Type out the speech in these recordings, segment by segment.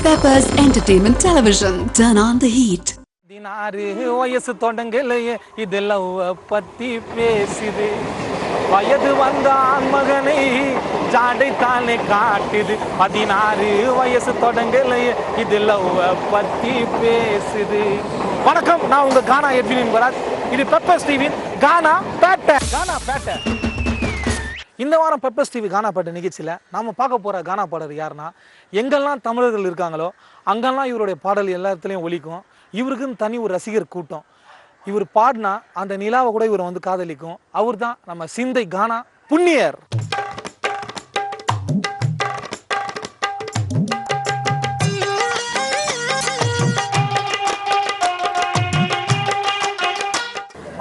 Peppers Entertainment Television. Turn on the heat. 16 வயசு தொடங்கலையே இதெல்லாம் பத்தி பேசுது வயது வந்த ஆண்மகனை ஜாடைத்தானே காட்டுது 16 வயசு தொடங்கலையே இதெல்லாம் பத்தி பேசுது. வணக்கம், நான் உங்க கானா எட்வின் பராஜ். இது பெப்பர்ஸ் டிவியின் கானா பேட்டை. இந்த வாரம் பெப்பர்ஸ் டிவி கானா பாட்டு நிகழ்ச்சியில் நாம் பார்க்க போகிற கானா பாடல் யாருன்னா, எங்கெல்லாம் தமிழர்கள் இருக்காங்களோ அங்கெல்லாம் இவருடைய பாடல் எல்லா இடத்துலையும் ஒலிக்கும். இவருக்குன்னு தனி ஒரு ரசிகர் கூட்டம். இவர் பாடினா அந்த நிலாவை கூட இவரை வந்து காதலிக்கும். அவர் தான் நம்ம சிந்தை கானா புண்ணியர்.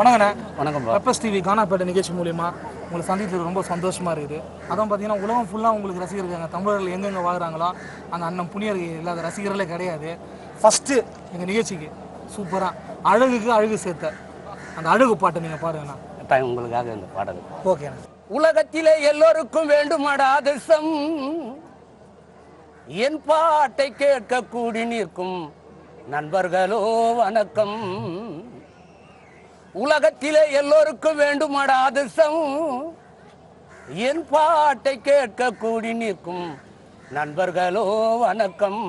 வணக்கண்ணே. வணக்கம். பெப்பர்ஸ் டிவி கானா பாட்டு நிகழ்ச்சி மூலிமா உங்களை சந்தித்தது ரொம்ப சந்தோஷமாக இருக்குது. அதுவும் பார்த்தீங்கன்னா உலகம் ஃபுல்லாக உங்களுக்கு ரசிகர் இருக்காங்க. தமிழர்கள் எங்கெங்கே வாழ்கிறாங்களோ அந்த அண்ணன் புண்ணியருக்கு இல்லாத ரசிகர்களே கிடையாது. ஃபஸ்ட்டு எங்கள் நிகழ்ச்சிக்கு சூப்பராக அழகுக்கு அழகு சேர்த்த அந்த அழகு பாட்டை நீங்கள் பாருங்கண்ணா. உங்களுக்காக இந்த பாடல். ஓகேண்ணா. உலகத்திலே எல்லோருக்கும் வேண்டுமாடா அதிர்ஷ்டம், என் பாட்டை கேட்க கூடி நிற்கும் நண்பர்களோ வணக்கம். உலகத்திலே எல்லோருக்கும் வேண்டுமாடா அதிர்ஷ்டம், என் பாட்டை கேட்க கூடி நிற்கும் நண்பர்களோ வணக்கம்.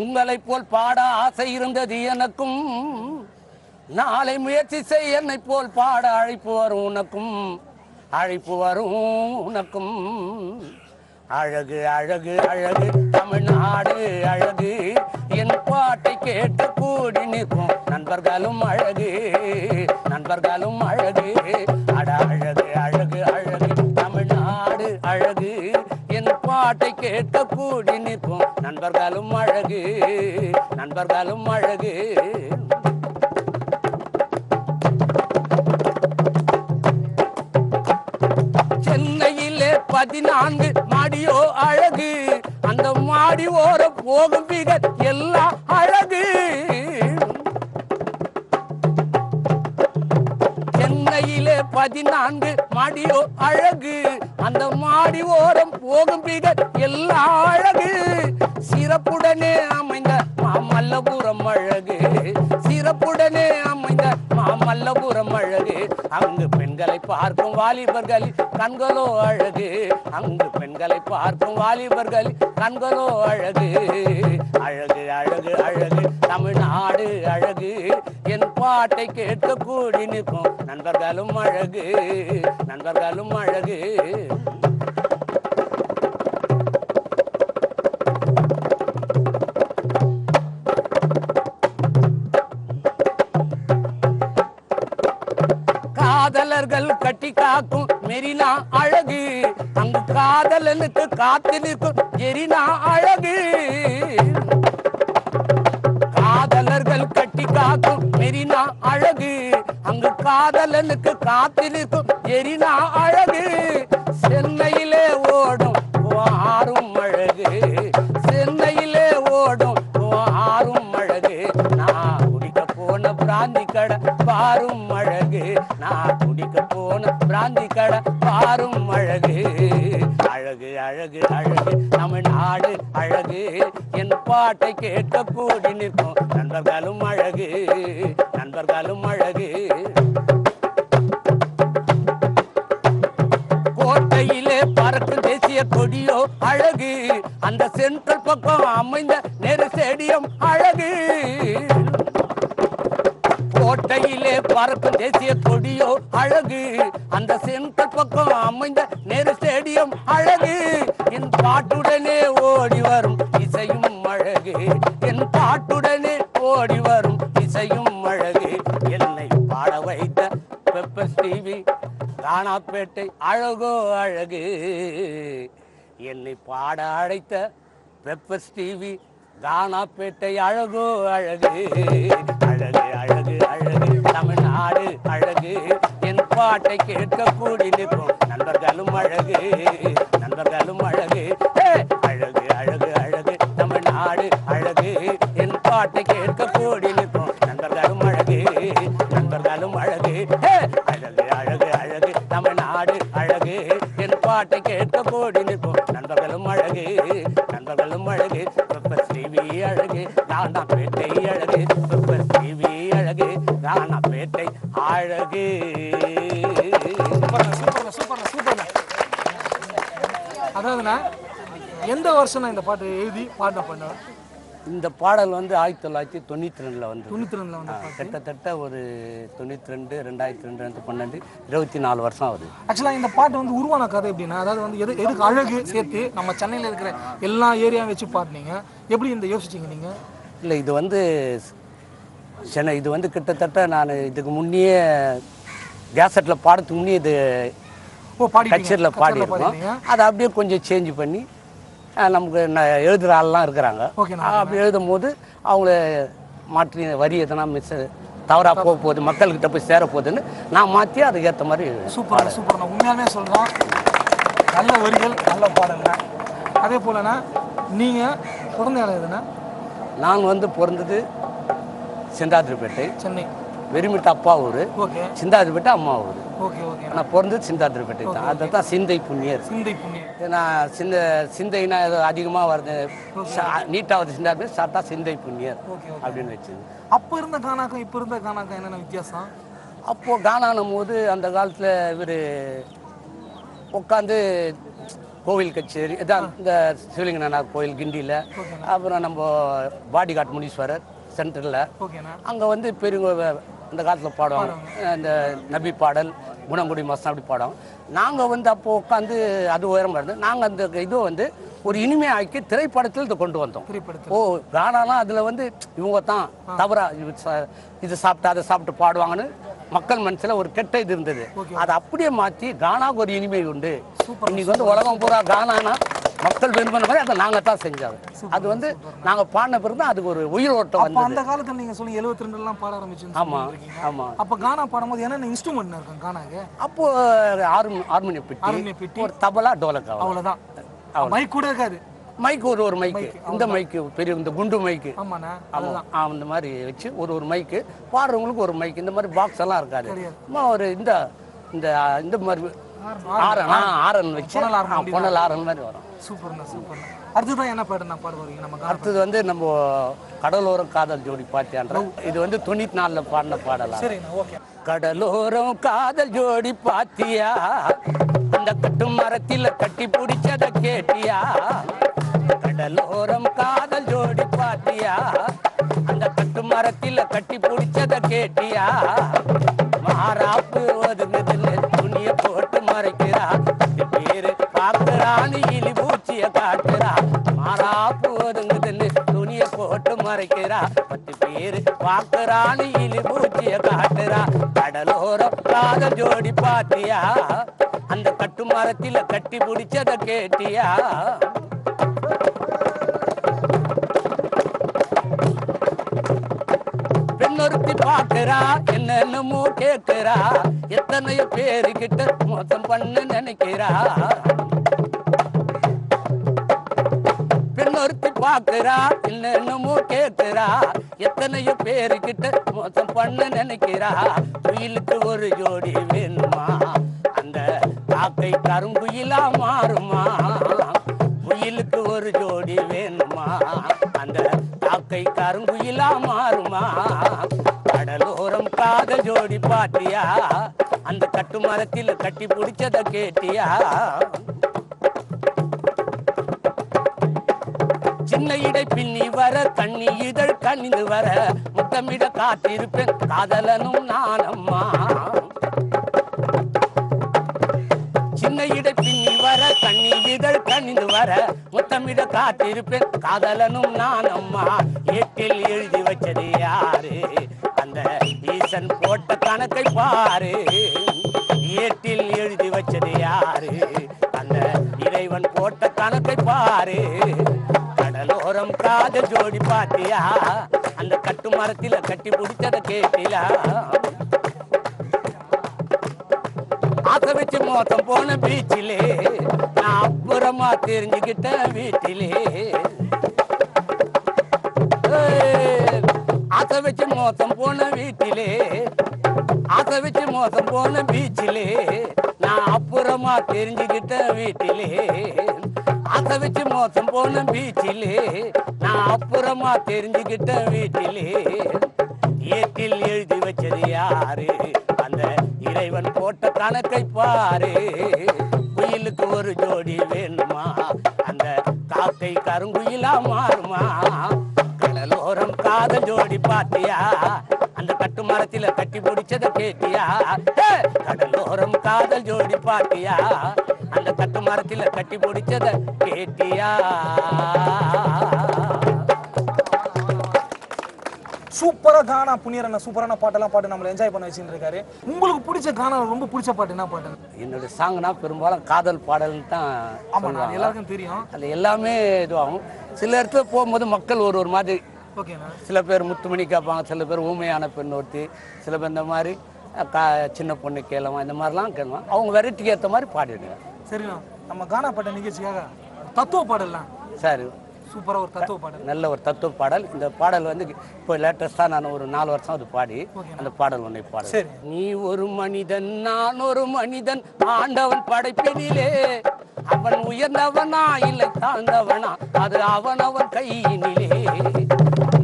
உங்களை போல் பாட ஆசை இருந்தது எனக்கும், நாளை முயற்சி செய் என்னை போல் பாட அழைப்பு வரும் உனக்கும், அழைப்பு வரும் உனக்கும். அழகு அழகு அழகு தமிழ்நாடு அழகு, என் பாட்டை கேட்க கூடி நிற்கும் நண்பர்களும் அழகு, நண்பர்களும் அழகு. அட அழகு அழகு அழகு தமிழ்நாடு அழகு, என் பாட்டை கேட்க கூடி நிற்கும் நண்பர்களும் அழகு, நண்பர்களும் அழகு. சென்னையிலே 14 மாடியோ அழகு, அந்த மாடி ஓர போகும் பிகர் எல்லாம் அழகு. சென்னையிலே 14 மாடியோ அழகு, அந்த மாடி ஓரம் போகும் பிகர் எல்லாம் அழகு. சிறப்புடனே அமைந்த மாமல்லபுரம் அழகு, சிறப்புடனே அமைந்த மாமல்லபுரம் அழகு. அங்கு பெண்களை பார்க்கும் வாலிபர்கள் கண்களோ அழகு, அங்கு பெண்களை பார்க்கும் வாலிபர்கள் கண்களோ அழகு. அழகு அழகு அழகு தமிழ்நாடு அழகு, என் பாட்டை கேட்க கூடி நிற்கும் நண்பர்களும் அழகு, நண்பர்களும் அழகு. காதலர்கள் கட்டி காக்கும் மெரினா அழகு, அங்கு காதலனுக்கு காத்து நிற்கும் எரினா அழகு. காதலர்கள் கட்டி காக்கும் மெரினா அழகு, அங்கு காதலனுக்கு காத்து நிற்கும் எரினா அழகு. சென்னையிலே ஓடும் ஆறும் அழகு, சென்னையிலே ஓடும் ஆறும் அழகு. நான் குடிக்க போன பிராந்தி கடை பாரும் அழகு, நான் குடிக்க போன பிராந்தி கடை பாரும் அழகு. அழகு அழகு அழகு தமிழ்நாடு அழகு, என் பாட்டை கேட்க கூடி நிற்கும் நண்பர்களும் அழகு, நண்பர்களும் அழகு. கோட்டையிலே பறக்கும் தேசிய கொடியோ அழகு, அந்த சென்ட்ரல் பக்கம் அமைந்த நெரு ஸ்டேடியம் அழகு. கோட்டையிலே பறக்கும் தேசிய கொடியோ அழகு, அந்த சென்ட்ரல் பக்கம் அமைந்த நெரு ஸ்டேடியம் அழகு. என் பாட்டுடனே ஓடி வரும் இசையும் அழகு, என் பாட்டுடனே ஓடி வரும் இசையும் அழகு. என்னை பாட வைத்த பெப்பர்ஸ் டிவி கானாப்பேட்டை அழகோ அழகு, என்னை பாட அழைத்த பெப்பர்ஸ் டிவி கானாப்பேட்டை அழகோ அழகு. அழகு அழகு அழகு தமிழ்நாடு அழகு, என் பாட்டை கேட்க கூடி நிற்கும் நண்பர்களும் அழகு, நண்பர்களும் அழகு. அழகு அழகு அழகு தமிழ்நாடு அழகு, என் பாட்டை கேட்க கூடி நிற்கும் நண்பர்களும் அழகு, நண்பர்களும் அழகு. அழகு அழகு அழகு தமிழ்நாடு அழகு, என் பாட்டை கேட்க கூடி நிற்கும் நண்பர்களும் அழகு, நண்பர்களும் அழகு. கானாப்பேட்டை அழகு பெப்பர் டிவி அழகு கானாப்பேட்டை அழகு. சூப்பர்ண்ணா. அதாவதுண்ணா எந்த வருஷம் இந்த பாட்டு எழுதி பண்ண? இந்த பாடல் வந்து 1992 வந்து 92 வந்து கிட்டத்தட்ட ஒரு 92, 2002, 12, 24 வருஷம் ஆகுது. ஆக்சுவலாக இந்த பாட்டு வந்து உருவான கதை எப்படின்னா, அதாவது வந்து எதுக்கு அழகு சேர்த்து நம்ம சென்னையில் இருக்கிற எல்லா ஏரியாவும் வச்சு பாட்டுனீங்க, எப்படி இந்த யோசிச்சிங்க நீங்கள்? இல்லை, இது வந்து சென்னை, இது வந்து கிட்டத்தட்ட நான் இதுக்கு முன்னே கேசட்டில் பாடத்துக்கு முன்னே இது கச்சேரியில் பாடியிருக்கோம். அதை அப்படியே கொஞ்சம் சேஞ்ச் பண்ணி நமக்கு எழுதுகிற ஆள்லாம் இருக்கிறாங்க. அப்படி எழுதும் போது அவங்கள மாற்றி வரி எதனா தவறாக போக போகுது, மக்கள்கிட்ட போய் சேர போகுதுன்னு நான் மாற்றி அதுக்கு ஏற்ற மாதிரி. சூப்பர். நான் உண்மையாலுமே சொல்கிறோம், நல்ல வரிகள், நல்ல பாடல்ங்க. அதே போலண்ணா நீங்கள் பிறந்த இடம் எதுனா? நான் வந்து பிறந்தது சிந்தாதிரிப்பேட்டை, சென்னை. வெறிமிட்டு அப்பா ஊர், சிந்தாதிரிப்பேட்டை அம்மா ஊர். நான் பிறந்தது சிந்தாதிரிப்பேட்டை தான். அதை தான் சிந்தை புண்ணியர். நான் சிந்தைனா ஏதோ அதிகமாக வருது, நீட்டாக வருது சிந்தாதிரி, சாப்பிட்டா சிந்தை புண்ணியர் அப்படின்னு வச்சுது. அப்போ இருந்த கானாக்கும் இப்போ இருந்த கானாக்கும் என்னென்ன வித்தியாசம்? அப்போது கானானும் போது அந்த காலத்தில் இவர் உட்காந்து கோவில் கச்சேரி இதான் இந்த சிவலிங்கநாதர் கோயில் கிண்டியில், அப்புறம் நம்ம பாடிகாட் முனீஸ்வரர் சென்டரில், அங்கே வந்து பெரியவங்க அந்த காலத்தில் பாடுவாங்க, இந்த நபி பாடல், குணங்குடி மாதம் அப்படி பாடுவோம். நாங்கள் வந்து அப்போது உட்காந்து அது உயரமாக இருந்து நாங்கள் அந்த இதை வந்து ஒரு இனிமையாக்கி திரைப்படத்தில் இதை கொண்டு வந்தோம். ஓ, கானாலாம் அதில் வந்து இவங்க தான் தவறா இது சாப்பிட்டு அதை சாப்பிட்டு பாடுவாங்கன்னு மக்கள் மனசில் ஒரு கெட்ட இது இருந்தது. அதை அப்படியே மாற்றி கானாவுக்கு ஒரு இனிமை உண்டு. இன்னைக்கு வந்து உலகம் பூரா கானானா மக்கள் விரும்பின மாதிரி அதை நாங்கள் தான் செஞ்சோம். அது வந்து நாங்கள் பாடின பிறகு தான் அதுக்கு ஒரு உயிர் ஓட்டம் வந்து. அந்த காலத்தில் நீங்கள் சொல்லி 72 பாட ஆரம்பிச்சு. ஆமாம். அப்போ கானா பாடும்போது என்னென்ன இன்ஸ்ட்ருமெண்ட் இருக்கும் கானாக்கு? அப்போ ஹார்மோனியம் பெட்டி, ஒரு தபலா, டோலக்கா, அவ்வளோதான். மைக் கூட இருக்காது. மைக் ஒரு மைக்கு, இந்த மைக்கு பெரிய இந்த குண்டு மைக்கு, அந்த மாதிரி வச்சு ஒரு மைக்கு, பாடுறவங்களுக்கு ஒரு மைக்கு, இந்த மாதிரி பாக்ஸ் எல்லாம் இருக்காது. ஒரு இந்த இந்த மாதிரி ஆரன் வச்சு பொன்னல் ஆரன் மாதிரி வரும். சூப்பர். அடுத்ததான் என்ன பாட்டு நான் பாடுவாங்க? நம்ம அடுத்தது வந்து நம்ம கடலோரம் காதல் ஜோடி பாத்தியான்ற, இது வந்து 94 பாடின பாடலாம். கடலோரம் காதல் ஜோடி பாத்தியா, அந்த கட்டு மரத்தில் கட்டி பிடிச்சத கேட்டியா, கடலோரம் காதல் ஜோடி பாத்தியா, அந்த கட்டு மரத்தில் கட்டி பிடிச்சத கேட்டியா, மாறாப்பு ஒதுங்குதுன்னு துணிய போட்டு மறைக்கிறா, பேரு பாக்குறான்னு இலி பூச்சிய காட்டுறா, மாறாப்பு ஒதுங்குதுன்னு துணிய போட்டு மறைக்கிறா, 10 பேரு பாக்குறான்னு இலி பூச்சிய காட்டுறா, கடலோரம் காதல் ஜோடி பாத்தியா, அந்த கட்டு மரத்தில கட்டி பிடிச்சத கேட்டியா. பெண்ணொருத்தி பாக்குறா, என்னென்னமோ கேட்கிறா, எத்தனையோ பேருக்கிட்ட மோசம் பண்ண நினைக்கிறா, பெண்ணொருத்தி பாக்குறா, என்னென்னமோ கேட்கிறா, எத்தனையோ பேருக்கிட்ட மோசம் பண்ண நினைக்கிறா, குயிலுக்கு ஒரு ஜோடி வேணுமா, அந்த காக்கை கருங்குயிலா மாறுமா, குயிலுக்கு ஒரு ஜோடி வேணுமா, அந்த காக்கை கருங்குயிலா மாறுமா, கடலோரம் காதல் ஜோடி பாத்தியா, அந்த கட்டு மரத்தில் கட்டி பிடிச்சத கேட்டியா. சின்ன இடை பின்னி வர கண்ணி இதழ் கண்ணிந்து வர முத்தமிட காத்திருப்பேன் காதலனும் நானம்மா, சின்ன இடை பின்னி வர கண்ணி இதழ் கண்ணிந்து வர முத்தமிட காத்திருப்பேன் காதலனும் நானம்மா, ஏட்டில் எழுதி வச்சது யாரு, அந்த ஈசன் போட்ட கணக்கை பாரு, ஏட்டில் எழுதி வச்சது யாரு, அந்த இறைவன் போட்ட கணக்கை பாரு, கடலோரம் காதல் ஜோடி பாத்தியா, அந்த கட்டு மரத்தில கட்டி பிடிச்சத கேட்டிலா. ஆசை வச்சு மோசம் போன பீச்சிலே நான் அப்புறமா தெரிஞ்சுக்கிட்டேன் வீட்டிலே, ஆசை வச்சு மோசம் போன வீட்டிலே, ஆசை வச்சு மோசம் போன பீச்சிலே நான் அப்புறமா தெரிஞ்சுக்கிட்டேன் வீட்டிலே, அதை வச்சு மோசம் போன பீச்சிலே நான் அப்புறமா தெரிஞ்சுக்கிட்டேன் வீட்டிலே ஏட்டில் எழுதி வச்சது யாரு அந்த இறைவன் போட்ட கணக்கை பாரு குயிலுக்கு ஒரு ஜோடி வேணுமா அந்த காக்கை கருங்குயிலா மாறுமா கடலோரம் காதல் ஜோடி பாத்தியா அந்த கட்டு மரத்தில கட்டி பிடிச்சத கேட்டியா கடலோரம் காதல் ஜோடி பாத்தியா அந்த கட்டு மரத்தில கட்டி பிடிச்சத கேட்டியா சூப்பரா கானா புனியரண்ணா சூப்பரான பாட்டெல்லாம் பாட்டு நம்மள என்ஜாய் பண்ண வச்சுட்டு இருக்காரு. உங்களுக்கு பிடிச்ச கானா ரொம்ப பிடிச்ச பாட்டு என்ன பாட்டு? என்னோட சாங்னா பெரும்பாலும் காதல் பாடல்னு தான். ஆமா, எல்லாருக்கும் தெரியும். அது எல்லாமே இதுவாகும். சில இடத்துல போகும்போது மக்கள் ஒரு மாதிரி ஓகேண்ணா. சில பேர் முத்துமணி கேட்பாங்க, சில பேர் ஊமையான பெண் ஒருத்தி, சில பேர் இந்த மாதிரி சின்ன பொண்ணு கேளமா இந்த மாதிரிலாம் கேட்கலாம். அவங்க வெரைட்டிக்கு ஏற்ற மாதிரி பாடிடுவேன். சரிண்ணா, நம்ம கானா பாட்ட நிகழ்ச்சிக்காக தத்துவ பாடலாம். சரி, சூப்பரா ஒரு தத்துவ பாடல், நல்ல ஒரு தத்துவ பாடல். இந்த பாடல் வந்து இப்போ லேட்டஸ்டாக நான் ஒரு 4 வருஷம் அது பாடி அந்த பாடல் ஒன்றை பாடல். நீ ஒரு மனிதன் நான் ஒரு மனிதன் ஆண்டவன் படைப்பினிலே அவன் உயர்ந்தவனா இல்லை தாழ்ந்தவனா அது அவனவன் கையினிலே.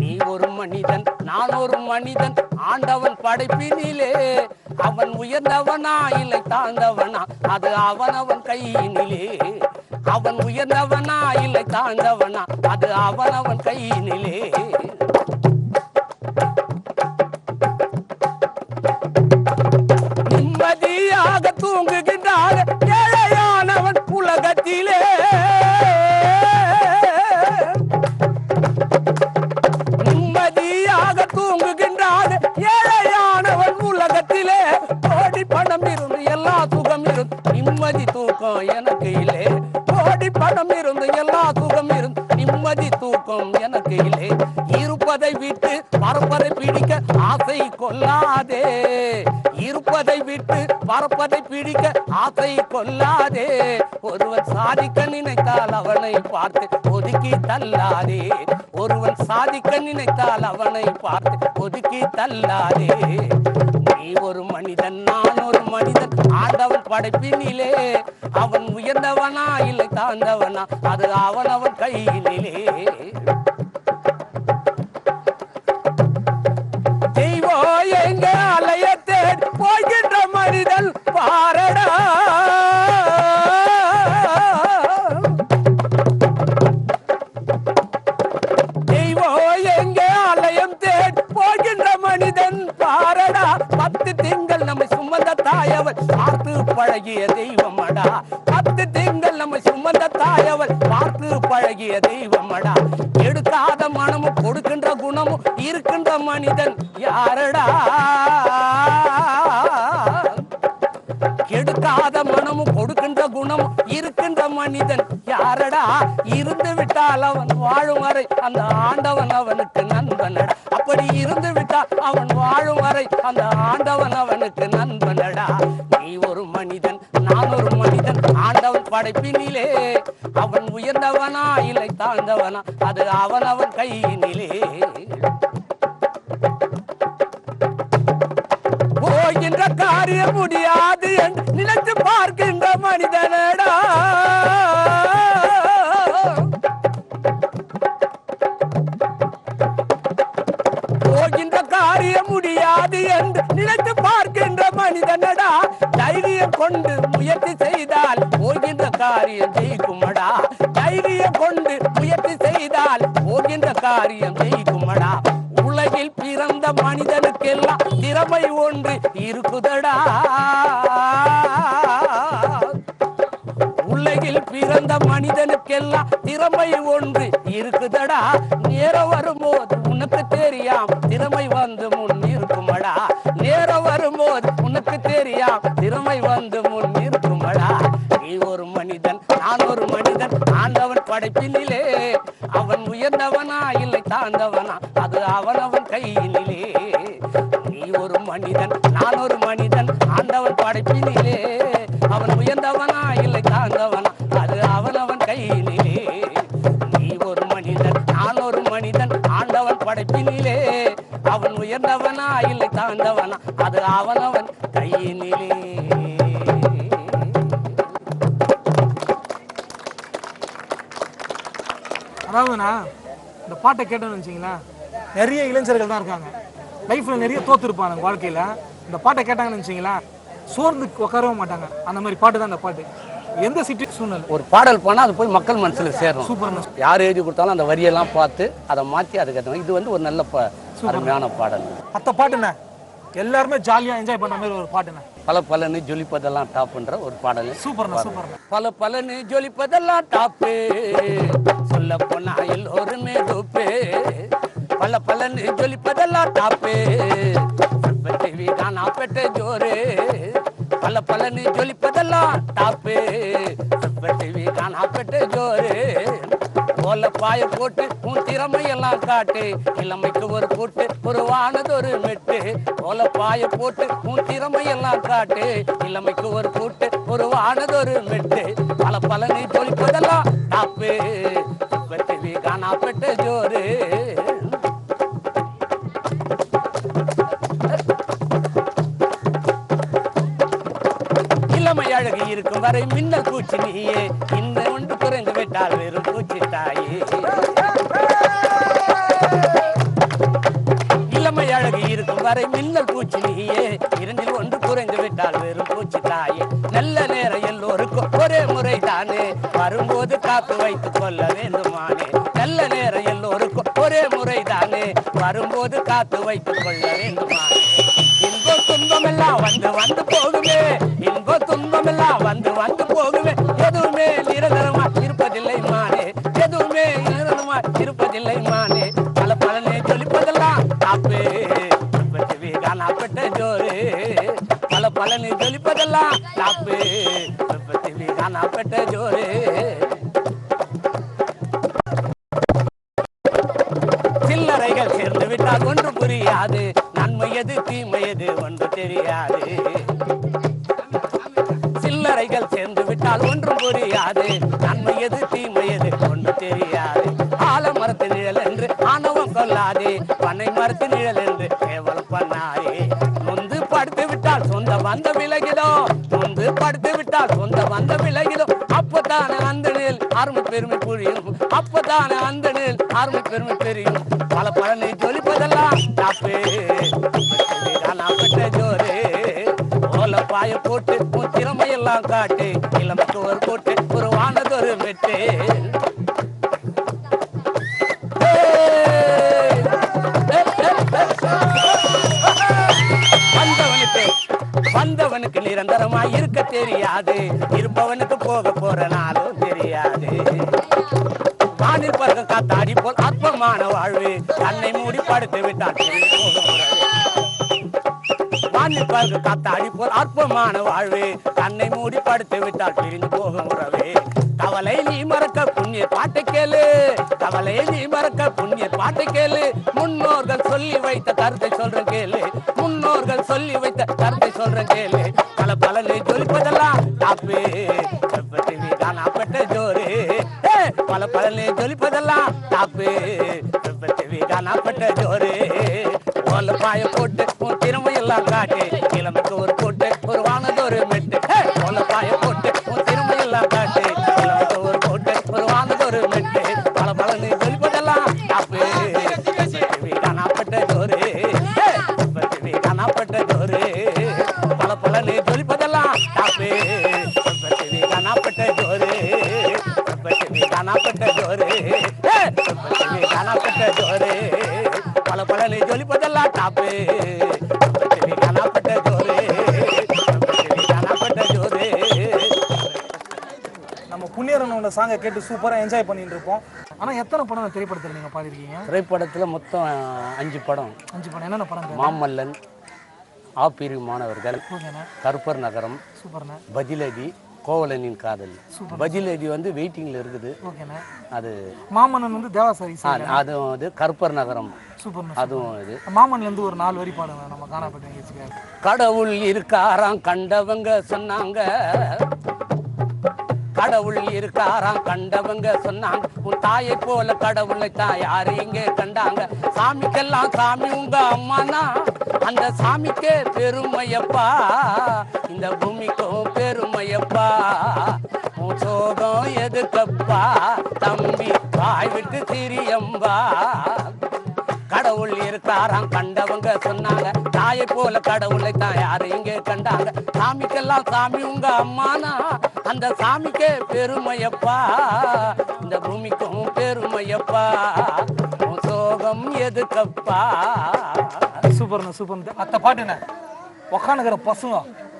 நீ ஒரு மனிதன் நான் ஒரு மனிதன் ஆண்டவன் படைப்பினிலே அவன் உயர்ந்தவனா இல்லை தாழ்ந்தவனா அது அவனவன் கையினிலே. அவன் உயர்ந்தவனா இல்லை தாழ்ந்தவனா அது அவனவன் கையினிலே. நிம்மதியாக தூங்குகின்றார் ஏழையானவன் உலகத்திலே. நிம்மதியாக தூங்குகின்றார் ஏழையானவன் உலகத்திலே. கோடி பணம் இருந்து எல்லா சுகம் இருந்து நிம்மதி தூக்கம் எனக்கு இல்லை. கோடி பணம் இருந்து எல்லா சுகம் இருந்து நிம்மதி தூக்கம் எனக்கு இல்லை. இருப்பதை விட்டு பறப்பதை பிடிக்க ஆசை கொள்ளாதே. இருப்பதை விட்டு பறப்பதை பிடிக்க ஆசை கொள்ளாதே. ஒருவன் சாதிக்க நினைத்தால் அவனை பார்த்து ஒதுக்கி தள்ளாதே. ஒருவன் சாதிக்க நினைத்தால் அவனை பார்த்து ஒதுக்கி தள்ளாதே. நீ ஒரு மனிதன் நான் ஒரு மனிதன் ஆண்டவன் படைப்பினிலே அவன் உயர்ந்தவனா இல்லை தாழ்ந்தவனா அது அவனவன் கையினிலே. தெய்வோ எங்க அலையத்தே போகின்ற மனிதன் பாரடா. தெய்வோ எங்க அலையம் தேட் போகின்ற மனிதன் பாரடா. 10 திங்கள் நம்மை சுமந்த தாயவள் பார்த்து பழகிய தெய்வமடா. 10 திங்கள் நம்மை சுமந்த தாயவள் பார்த்து பழகிய தெய்வமடா. எடுக்காத மனமும் கொடுக்கின்ற குணமும் இருக்கின்ற மனிதன் யாரடா. எடுக்காத மனமும் கொடுக்கின்ற குணமும் இருக்கின்ற மனிதன் யாரடா. இருந்து விட்டால் அவன் வாழும் வரை அந்த ஆண்டவன் அவனுக்கு நண்பனடா. அப்படி இருந்து விட்டால் அவன் வாழும் வரை அந்த ஆண்டவன் அவனுக்கு நண்பனடா. நீ ஒரு மனிதன் நான் ஒரு மனிதன் ஆண்டவன் படைப்பினிலே அவன் உயர்ந்தவனா இல்லை தாழ்ந்தவனா அது அவனவன் கையினிலே. போகின்ற காரியம் முடியாது என்று நினைத்து பார்க்கின்ற மனிதனடா. போகின்ற காரியம் முடியாது என்று நினைத்து பார்க்கின்ற மனிதனடா. தைரியம் கொண்டு முயற்சி செய்தால் போகின்ற காரியம் ஜெயிக்குமடா. தைரியம் கொண்டு முயற்சி செய்தால் போகின்ற காரியம் ஜெயிக்குமடா. உலகில் பிறந்த மனிதனுக்கெல்லாம் திறமை ஒன்று இருக்குதடா. உலகில் பிறந்த மனிதனுக்கெல்லாம் திறமை ஒன்று இருக்குதடா. நேரம் வரும்போது உனக்கு தெரியாம திறமை வந்து முன் இருக்குமடா. நேரம் வரும்போது உனக்கு தெரியாம திறமை வந்து முன் இருக்குமடா. நீ ஒரு மனிதன் நான் ஒரு மனிதன் ஆண்டவன் படைப்பினிலே அவன் உயர்ந்தவனா இல்லை தாழ்ந்தவனா அது அவனவன் கையினிலே. நீ ஒரு மனிதன் நான் ஒரு மனிதன் ஆண்டவன் படைப்பினிலே அவன் உயர்ந்தவனா இல்லை தாழ்ந்தவனா அது அவனவன் கையினிலே. நீ ஒரு மனிதன் நான் ஒரு மனிதன் ஆண்டவன் படைப்பினிலே அவன் உயர்ந்தவனா இல்லை தாழ்ந்தவனா அது அவனவன் கையினிலே. அதாவதுண்ணா இந்த பாட்டை கேட்டோன்னு வச்சிங்களேன், நிறைய இளைஞர்கள் தான் இருக்காங்க, லைஃப்பில் நிறைய தோற்றுருப்பாங்க வாழ்க்கையில். இந்த பாட்டை கேட்டாங்கன்னு வச்சிங்களேன், சோர்ந்து உட்காரவே மாட்டாங்க. அந்த மாதிரி பாட்டு தான் இந்த பாட்டு. எந்த சூழ்நிலை ஒரு பாடல் போனால் அது போய் மக்கள் மனசில் சேரும். சூப்பர்ண்ணா. யார் எழுதி கொடுத்தாலும் அந்த வரியெல்லாம் பார்த்து அதை மாற்றி அதுக்கு இது வந்து ஒரு நல்ல அருமையான பாடல். மற்ற பாட்டுண்ணே எல்லாருமே ஜாலியாக என்ஜாய் பண்ணுற மாதிரி ஒரு பாட்டுண்ணே. பல பலன்னு ஜொலிப்பதெல்லாம் டாப்ன்ற ஒரு பாடல். சூப்பர்ண்ணா சூப்பர்ண்ணா. பல பலன்னு ஜொலிப்பதெல்லாம் டாப்பு, சொல்ல போனா எல்லோருமே டூப்பு. பல பலன்னு ஜொலிப்பதெல்லாம் டாப்பு, கானா பெட்ட ஜோரு. பல பலன்னு ஜொலிப்பதெல்லாம் டாப்பு, கானா பெட்ட ஜோரு. போல பாய போட்டு உன் திறமையெல்லாம் காட்டு, இளமைக்கு ஒரு கூட்டு ஒரு வானதொரு மெட்டு. போல பாய போட்டு உன் திறமையெல்லாம் காட்டு, இளமைக்கு ஒரு கூட்டு ஒரு வானதொரு மெட்டு. பல பலனை ஜொலிப்பதெல்லாம் டாப்பு, கானா பெட்ட ஜோரு. இளமை அழகு இருக்கும் வரை மின்னல் பூச்சி நீயே, இன்னும் ஒன்று குறைந்து விட்டால் வெறும் பூச்சி தாயே. இளமை அழகு இருக்கும் வரை மின்னல் பூச்சி நீயே, இரண்டில் ஒன்று குறைந்து விட்டால் வெறும் பூச்சி தாயே. நல்ல நேரம் எல்லோருக்கும் ஒரே முறை தானே, வரும்போது காத்து வைத்துக் கொள்ள வேண்டுமானே. நல்ல நேரம் எல்லோருக்கும் ஒரே முறை தானே, வரும்போது காத்து வைத்துக் கொள்ள வேண்டுமானே. இன்ப துன்பம் எல்லாம் வந்து வந்து போகுமே, இன்ப துன்பம் எல்லாம் வந்து வந்து போகுமே. எதுவுமே நிரந்தரமா இருப்பதில்லை மானே, எதுவுமே நிரந்தரமா இருப்பதில்லை மானே. பல பலனை ஜொலிப்பதெல்லாம் டாப்பு, கானா பெட்ட ஜோரு. பல பலனை ஜொலிப்பதெல்லாம் டாப்பு, கானா பெட்ட ஜோரு. சில்லறைகள் சேர்ந்து விட்டால் ஒன்று புரியாது, நன்மை எது தீமை எது ஒன்று தெரியாது. சில்லறைகள் சேர்ந்து விட்டால் ஒன்றும் புரியாது, நன்மை எது தீமை எது ஒன்று தெரியாது. ஆலமரத்து நிழல் என்று ஆணவம் கொள்ளாதே, பனை மரத்து நிழல் என்று கேவலம் பண்ணாதே. முந்து படுத்து விட்டால் சொந்த வந்த விலகிதோ, முந்து படுத்து விட்டால் சொந்த வந்த விலகிதோ. அப்பதான அந்த நிழல் அருமை பெருமை புரியும், அப்பதான அந்த நிழல் அருமை பெருமை தெரியும். பல பலனை ஜொலிப்பதெல்லாம் டாப்பு, கானா பெட்ட ஜோரு. ஓல பாய போட்டு உன் திறமையெல்லாம் காட்டு, இளமைக்கு ஒரு போட்டு ஒரு வானதொரு மெட்டு. வந்தவனுக்கு நிரந்தரமா இருக்க தெரியாது, இருப்பவனுக்கு போக போற நாளும் தெரியாது. வானில் பறக்க காத்தாடி போல் அற்பமான வாழ்வு, கண்ணை மூடி படுத்து விட்டால் வானில் பறக்க காத்தாடி போல் அற்பமான வாழ்வு, கண்ணை மூடி படுத்து விட்டால் பிரிந்து போகும் உறவே. கவலை நீ மறக்க புண்ணிய பாட்டை கேளு, கவலை நீ மறக்க புண்ணிய பாட்டை கேளு. முன்னோர்கள் சொல்லி வைத்த கருத்தை சொல்றேன் கேளு, முன்னோர்கள் சொல்லி வைத்த கருத்தை சொல்றேன் கேளு. பல பலனை ஜொலிப்பதெல்லாம் டாப்பு, கானா பெட்ட ஜோரு. பல பலனை ஜொலிப்பதெல்லாம் டாப்பு, கானா பெட்ட ஜோரு. ஓல பாய போட்டு உன் திறமையெல்லாம் காட்டு, இளமைக்கு ஒரு போட்டு ஒரு வானதொரு மெட்டு. ஓல பாய போட்டு உன் திறமையெல்லாம் காட்டு, இளமைக்கு ஒரு போட்டு ஒரு வானதொரு மெட்டு. பல பலனை ஜொலிப்பதெல்லாம் டாப்பு, கானா பெட்ட ஜோரு. கானா பெட்ட ஜோரு. பல பலனை ஜொலிப்பதெல்லாம் டாப்பு, கானா பெட்ட ஜோரு. கானா பெட்ட ஜோரு, கானா பெட்ட ஜோரு. பல பலனை ஜொலிப்பதெல்லாம் டாப்பு, கானா பெட்ட ஜோரு. கானா பெட்ட ஜோரு. நம்ம புண்ணியரனோட சாங்கை கேட்டு சூப்பராக என்ஜாய் பண்ணிட்டு இருப்போம். ஆனால் எத்தனை படம் திரைப்படத்தில் நீங்கள் பாடிருக்கீங்க? திரைப்படத்தில் மொத்தம் 5 படம். 5 படம். என்னென்ன படம்? மாமல்லன், ஆப்பிரி மாணவர்கள், கருப்பர் நகரம், பதிலடி, கோவலனின் காதல். பதிலடி வந்து வெயிட்டிங்ல இருக்குது. அது மாமன்னன் வந்து தேவாசாரி. அதுவும் அது கருப்பர் நகரம். அதுவும் இது. மாமன்ல இருந்து ஒரு 4 வரி பாடுங்க நம்ம காணாப்பட்ட நிகழ்ச்சிக்காக. கடவுள் இருக்காராம் கண்டவங்க சொன்னாங்க, கடவுள் இருக்காராம் கண்டவங்க சொன்னாங்க. உன் தாயை போல கடவுளை தான் யாரு இங்கே கண்டாங்க. சாமிக்கெல்லாம் சாமி உங்க அம்மானா, அந்த சாமிக்கே பெருமையப்பா, இந்த பூமிக்கும் பெருமையப்பா. சோகம் எதுக்கப்பா தம்பி வாய் விட்டு திரியம்பா கடவுள் இருக்காராம் கண்டவங்க சொன்னாங்க தாயை போல கடவுளை தான் யாரு இங்கே கண்டாங்க சாமிக்கெல்லாம் சாமி உங்க அம்மானா அந்த சாமிக்கே பெருமையப்பா இந்த பூமிக்கும் பெருமையப்பா சோகம் எதுக்கப்பா சூப்பர்ண்ணா சூப்பர் அத்த பாட்டுண்ணே உக்காந்துக்கிற பசங்க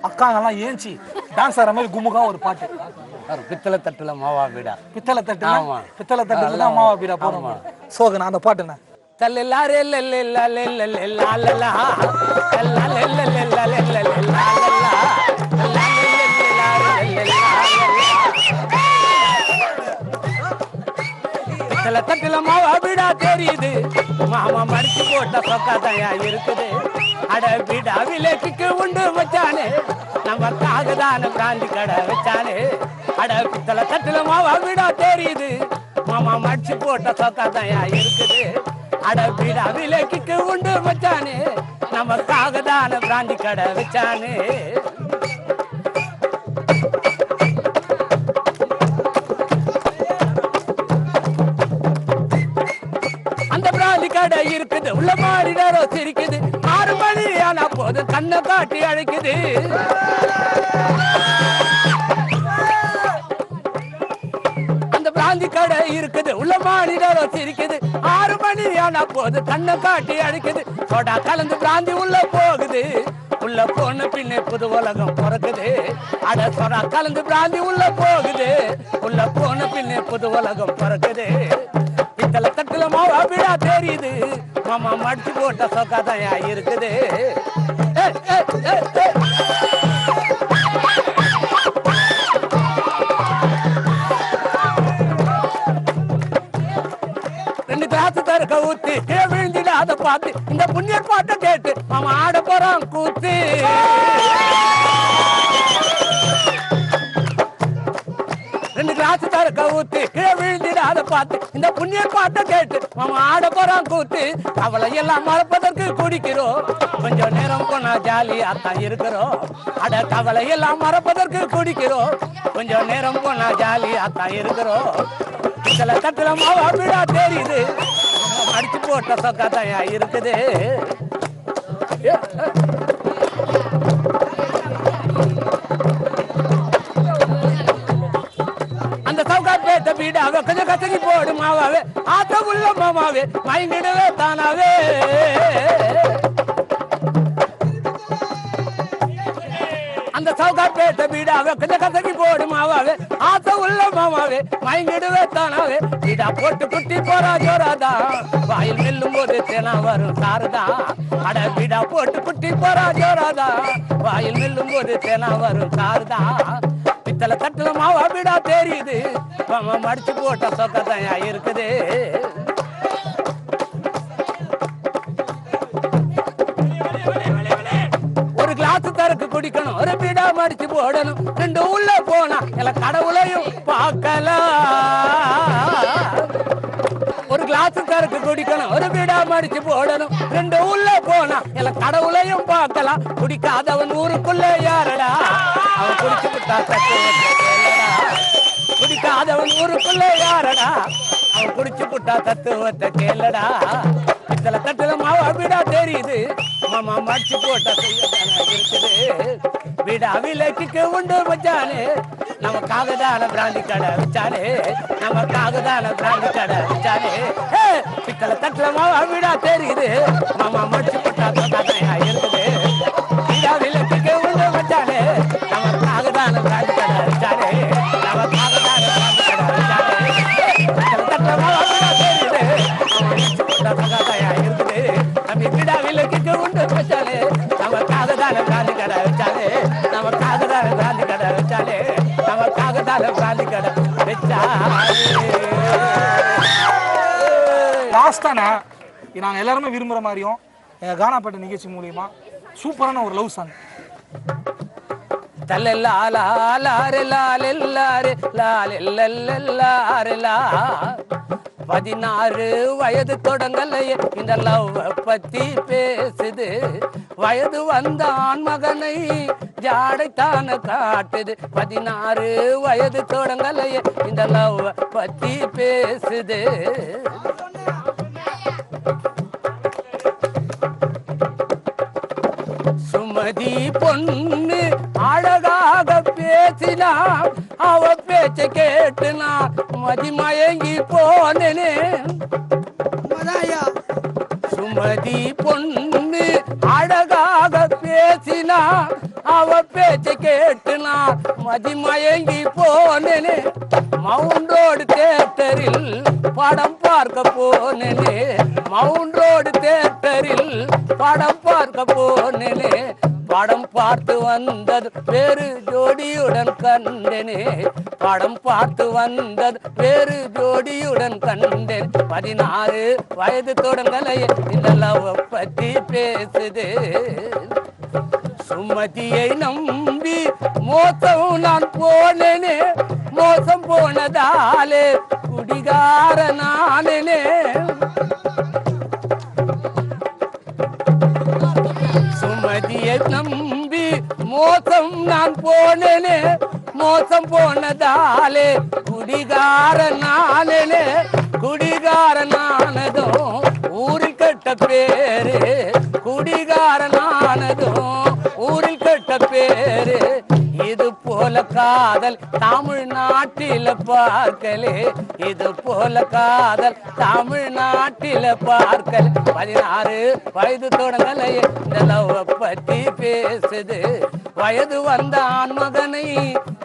அக்காங்கெல்லாம் ஏஞ்சி டான்ஸ் ஆடுற மாதிரி குமுகா ஒரு பாட்டு பித்தளை தட்டுல மாவா வீடா பித்தளை தட்டுல தான் மாவா வீடா போறோம் சோகண்ணா அந்த பாட்டுண்ணே தட்டுல மாவா வீடா தெரியுது மாமா மடிச்சு போட்ட சொக்காதையா இருக்குது அட வீடா விலைக்கு உண்டு வச்சானே நமக்காக தான பிராந்தி கடை வச்சானே அட பித்தளை தட்டுல மாவா வீடா தெரியுது மாமா மடிச்சு போட்ட சொக்காதையா இருக்குது அட வீடா விலைக்கு உண்டு வச்சானே நமக்காக தான பிராந்தி கடை வச்சானே அந்த பிராந்தி கடை இருக்குது உள்ள மாறி நேரம் சிரிக்குது 6 மணி ஆனா போது கண்ணை காட்டி அழைக்குது அந்த பிராந்தி கடை இருக்குது உள்ள மாறி நேரம் சிரிக்குது 6 மணி ஆனா போது கண்ணை காட்டி அழைக்குது சோடா கலந்து பிராந்தி உள்ள போகுது உள்ள போன பின்னே புது உலகம் பிறக்குது அட சோடா கலந்து பிராந்தி உள்ள போகுது உள்ள போன பின்னே புது உலகம் பிறக்குது பித்தளை தட்டுல மாவா வீடா தெரியுது மாமா மடிச்சு போட்ட சொக்காதையா இருக்குது ரெண்டு கிளாஸ் தருக்க ஊத்தி விழுந்துட்டு அதை பார்த்து இந்த புண்ணியர் பாட்டை கேட்டு மாமா ஆட போறான் கூத்து ரெண்டு கிளாஸ் தருக்க ஊத்தி கீழே விழுந்துட்டு அதை பார்த்து இந்த புண்ணியர் பாட்டை கேட்டு மாமா ஆட போறான் கூத்து அவளை எல்லாம் மறப்பதற்கு குடிக்கிறோம் கொஞ்சம் நேரம் போனா ஜாலியாத்தான் இருக்கிறோம் அட கவலை எல்லாம் மறப்பதற்கு குடிக்கிறோம் கொஞ்சம் நேரம் போனா ஜாலியாத்தான் இருக்கிறோம் சில தட்டுல மாவா வீடா தெரியுது அடிச்சு போட்ட சொக்காதையா இருக்குது அந்த சவுகார்பேட்ட வீடாவே கொஞ்சம் கசங்கி போடு மாவாவே ஆத்த உள்ள மாமாவே மயங்கிடவே தானாவே அந்த சவுகார்பேட்ட வீடாவே கொஞ்சம் கசங்கி போடு மாவாவே ஆத்த உள்ள மாமாவே மயங்கிடுவே தானாவே வீடா போட்டு குட்டி போறா ஜோராதா வாயில் மெல்லும் போது தேனா வரும் சாரதா அட வீடா போட்டு குட்டி போறா ஜோராதா வாயில் மெல்லும் போது தேனா வரும் சாரதா பித்தளை தட்டுல மாவா வீடா தெரியுது மாமா மடிச்சு போட்ட சொக்கத்தையா இருக்குது ஒரு கிளாஸ் தருக்கு குடிக்கணும் ஒரு பீடா மடிச்சு போடணும் ரெண்டு உள்ள போனா எல்லாம் கடவுளையும் பார்க்கலாம் ஒரு கிளாஸ் தருக்கு குடிக்கணும் ஒரு பீடா மடிச்சு போடணும் ரெண்டு உள்ள போனா எல்லாம் கடவுளையும் பார்க்கலாம் குடிக்காதவன் ஊருக்குள்ள யாரடா அவன் குடிச்சு விட்டா குடிக்காதவன் ஊருக்குள்ள யாரடா அவன் குடிச்சு புட்டா தத்துவத்தை கேளடா பித்தளை தட்டுல மாவா வீடா தெரியுது மாமா மடிச்சு போட்டா இருக்குது வீடா விலைக்கு உண்டு வச்சானே நமக்காக தான பிராந்தி கடை வச்சானே நமக்காக தான பிராந்தி கடை வச்சானே பித்தளை தட்டுல மாவா வீடா தெரியுது மாமா மடிச்சு போட்டா தத்துவத்தையா இருக்குது வீடா விலைக்கு உண்டு வச்சானே நமக்காக தான பிராந்தி கடை வச்சானே நமக்காக தான பிராந்தி கடை வச்சானே பித்தளை தட்டுல மாவா வீடா தெரியுது இருக்குது நம்ம வீடா விலைக்கு உண்டு வச்சாலே நமக்காக தான பிராந்தி கடை வச்சாலே நமக்காக தான பிராந்தி கடை வச்சாலே நமக்காக தான பிராந்தி கடை வச்சாலே லாஸ்டானா நாங்க எல்லாருமே விரும்புற மாதிரியும் எங்க கானாப்பேட்டை நிகழ்ச்சி மூலியமா சூப்பரான ஒரு லவ் சாங் 16 வயது தொடங்கலையே இந்த லவ் பத்தி பேசுது. வயது வந்த ஆண் மகனை ஜாடைத்தான காட்டுது. 16 வயது தொடங்கலையே இந்த லவ் பத்தி பேசுது. சுமதி பொண்ணு அழகாக பேசினா, அவ பேச்ச கேட்டு நான் மதிமயங்கி போனேனே. சுமதி பொண்ணு அழகாக பேசினா, அவ பேச்ச கேட்டு நான் மதிமயங்கி போனேனே. மவுண்ட் ரோடு தியேட்டரில் படம் பார்க்க போனேனே. மவுண்ட் ரோடு தியேட்டரில் படம் பார்க்க போனேனே. படம் பார்த்து வந்தது வேறு ஜோடியுடன் கண்டேனே. படம் பார்த்து வந்தது வேறு ஜோடியுடன் கண்டேன். 16 வயது தொடங்கலையே இந்த லவ் பத்தி பேசுது. சுமதியை நம்பி மோசம் நான் போனேனே. மோசம் போனதாலே குடிகார நானே. சுமதியை நம்பி மோசம் நான் போனேனே. மோசம் போனதாலே குடிகார நானே. குடிகார நானதும் ஊரில் கெட்ட பேரு. குடிகார நானதும் ஊரில் கெட்ட பேரு. இது போல காதல் தமிழ்நாட்டில பார்க்கலே. இது போல காதல் தமிழ்நாட்டில பார்க்கல. 16 வயது தொடங்கலையே இந்த லவ் பத்தி பேசுது. வயது வந்த ஆண் மகனை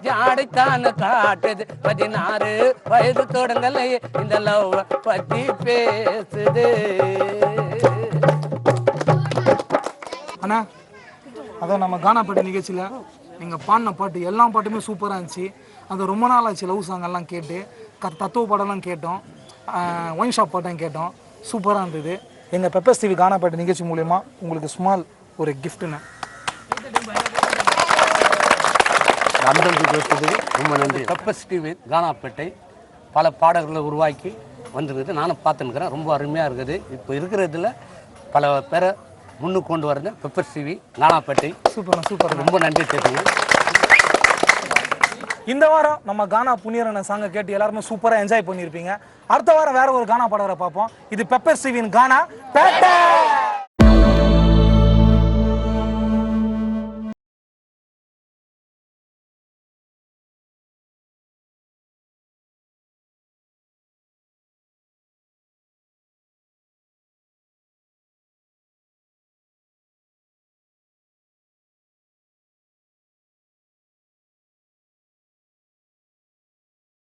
ஜாடைத்தான காட்டுது. 16 வயது தொடங்கலையே இந்த லவ் பத்தி பேசுது. அண்ணா, அதான் நம்ம கானாப்பேட்டை நிகழ்ச்சியில் நீங்கள் பாடின பாட்டு எல்லா பாட்டுமே சூப்பராக இருந்துச்சு. அது ரொம்ப நாள் ஆச்சு லவ் சாங் எல்லாம் கேட்டு. தத்துவ பாடலாம் கேட்டோம், ஒயின் ஷாப் பாட்டம் கேட்டோம். சூப்பராக இருந்தது. எங்கள் பெப்பர்ஸ் டிவி கானாப்பேட்டை நிகழ்ச்சி மூலயமா உங்களுக்கு ஸ்மால் ஒரு கிஃப்ட்டுண்ணே. ரொம்ப நன்றி. பெப்பர்ஸ் டிவி கானாப்பேட்டை பல பாடல்களை உருவாக்கி வந்துருக்குது. நானும் பார்த்துன்னுக்கிறேன். ரொம்ப அருமையாக இருக்குது. இப்போ இருக்கிறதுல பல பேரை முன்னுக்கு கொண்டு வரது பெப்பர்ஸ் டிவி கானாப்பேட்டை. சூப்பர். ரொம்ப நன்றி தெரியுங்க. இந்த வாரம் நம்ம கானா புனியரன சாங்கை கேட்டு எல்லாருமே சூப்பராக என்ஜாய் பண்ணியிருப்பீங்க. அடுத்த வாரம் வேற ஒரு கானா பாடகரை பார்ப்போம். இது பெப்பர்ஸ் டிவியின் கானா பேட்டை.